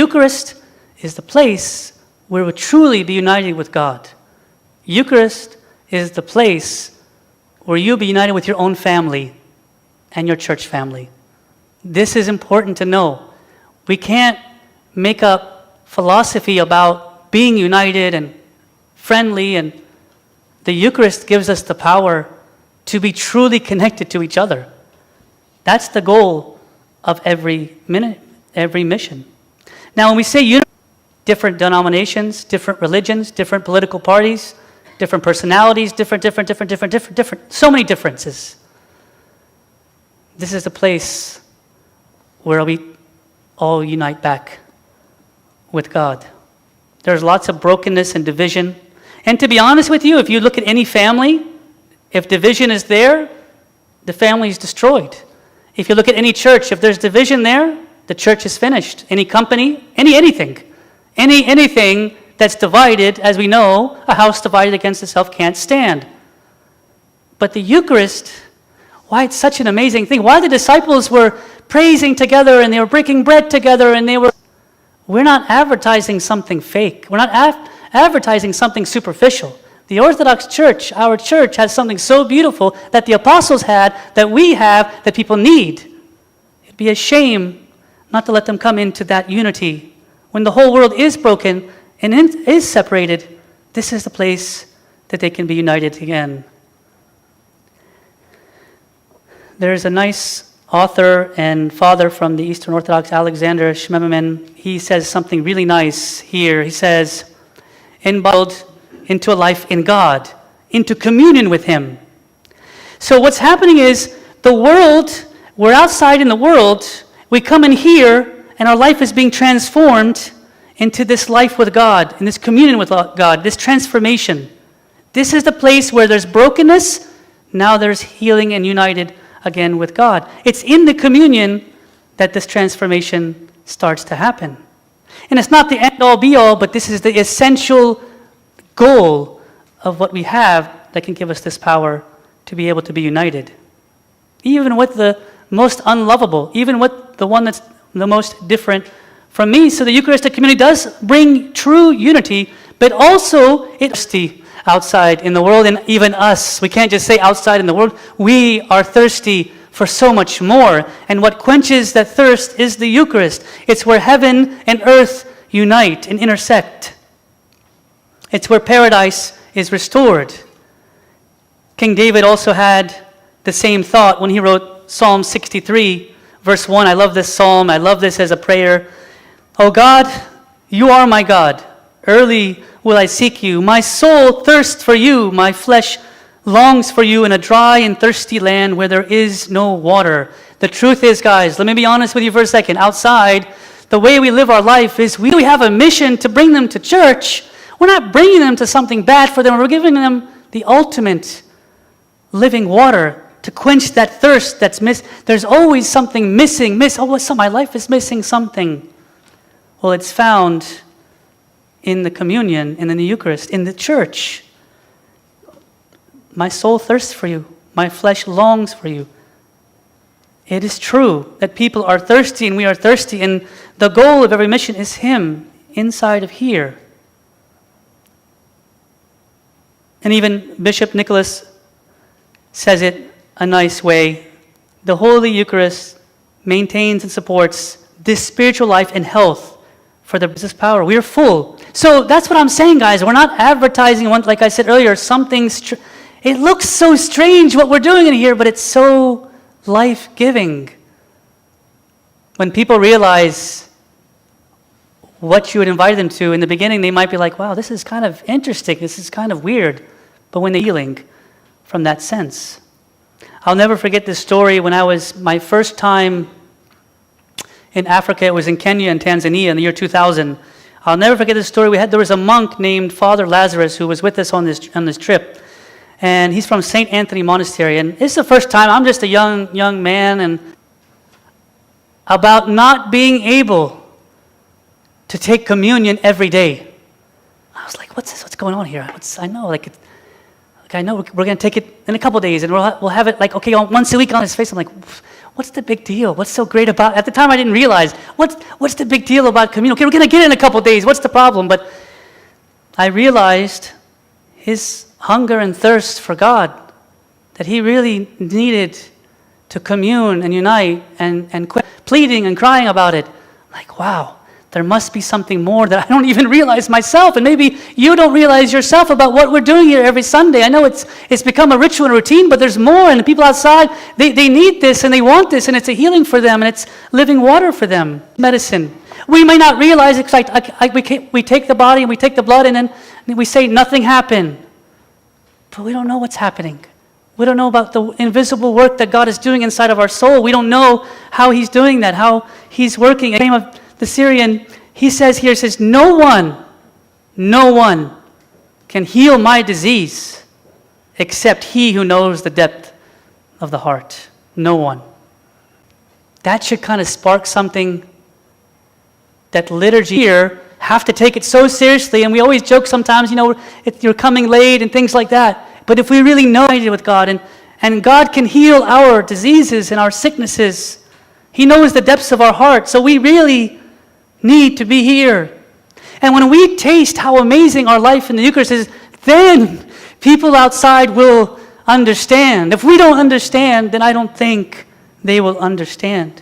Eucharist is the place where we'll truly be united with God. Eucharist is the place where you'll be united with your own family and your church family. This is important to know. We can't make up philosophy about being united and friendly, and the Eucharist gives us the power to be truly connected to each other. That's the goal of every mission. Now, when we say unity, different denominations, different religions, different political parties, different personalities, different, so many differences. This is the place where we all unite back with God. There's lots of brokenness and division. And to be honest with you, if you look at any family, if division is there, the family is destroyed. If you look at any church, if there's division there, the church is finished. Any company, anything that's divided, as we know, a house divided against itself can't stand. But the Eucharist, why it's such an amazing thing, why the disciples were praising together and they were breaking bread together and we're not advertising something fake. We're not advertising something superficial. The Orthodox Church, our church, has something so beautiful that the apostles had, that we have, that people need. It'd be a shame not to let them come into that unity. When the whole world is broken and is separated, this is the place that they can be united again. There's a nice author and father from the Eastern Orthodox, Alexander Shmemaman. He says something really nice here. He says, embodied into a life in God, into communion with Him. So what's happening is the world, we're outside in the world, we come in here, and our life is being transformed into this life with God, in this communion with God, this transformation. This is the place where there's brokenness, now there's healing and united again with God. It's in the communion that this transformation starts to happen. And it's not the end-all be-all, but this is the essential goal of what we have that can give us this power to be able to be united. Even with the most unlovable, even with the one that's the most different from me. So the Eucharistic community does bring true unity, but also it's outside in the world, and even us. We can't just say outside in the world. We are thirsty for so much more. And what quenches that thirst is the Eucharist. It's where heaven and earth unite and intersect. It's where paradise is restored. King David also had the same thought when he wrote Psalm 63, verse 1. I love this psalm. I love this as a prayer. O God, you are my God. Early will I seek you. My soul thirsts for you. My flesh longs for you in a dry and thirsty land where there is no water. The truth is, guys, let me be honest with you for a second. Outside, the way we live our life is we have a mission to bring them to church. We're not bringing them to something bad for them. We're giving them the ultimate living water to quench that thirst that's There's always something missing. My life is missing something. Well, it's found in the communion and in the Eucharist, in the church. My soul thirsts for you. My flesh longs for you. It is true that people are thirsty and we are thirsty, and the goal of every mission is Him inside of here. And even Bishop Nicholas says it a nice way. The Holy Eucharist maintains and supports this spiritual life and health for the business power. We are full. So that's what I'm saying, guys. We're not advertising, like I said earlier, it looks so strange what we're doing in here, but it's so life-giving. When people realize what you would invite them to, in the beginning they might be like, wow, this is kind of interesting, this is kind of weird. But when they're healing from that sense. I'll never forget this story when I was my first time in Africa. It was in Kenya and Tanzania in the year 2000. I'll never forget this story. There was a monk named Father Lazarus who was with us on this trip. And he's from St. Anthony Monastery. And it's the first time, I'm just a young man, and about not being able to take communion every day. I was like, what's this? What's going on here? I know we're going to take it in a couple days, and we'll have it once a week on his face. I'm like, what's the big deal? What's so great about, at the time I didn't realize, what's the big deal about communion? Okay, we're going to get it in a couple days. What's the problem? But I realized his hunger and thirst for God, that he really needed to commune and unite and quit pleading and crying about it. Like, wow, there must be something more that I don't even realize myself, and maybe you don't realize yourself about what we're doing here every Sunday. I know it's become a ritual and routine, but there's more, and the people outside, they need this and they want this, and it's a healing for them, and it's living water for them, medicine. We may not realize it, we take the body and we take the blood, and then we say nothing happened. But we don't know what's happening. We don't know about the invisible work that God is doing inside of our soul. We don't know how he's doing that, how he's working. In the name of the Syrian, he says, no one can heal my disease except he who knows the depth of the heart. No one. That should kind of spark something that liturgy here have to take it so seriously, and we always joke sometimes, you're coming late and things like that. But if we really know with God, and God can heal our diseases and our sicknesses, he knows the depths of our heart, so we really need to be here. And when we taste how amazing our life in the Eucharist is, then people outside will understand. If we don't understand, then I don't think they will understand.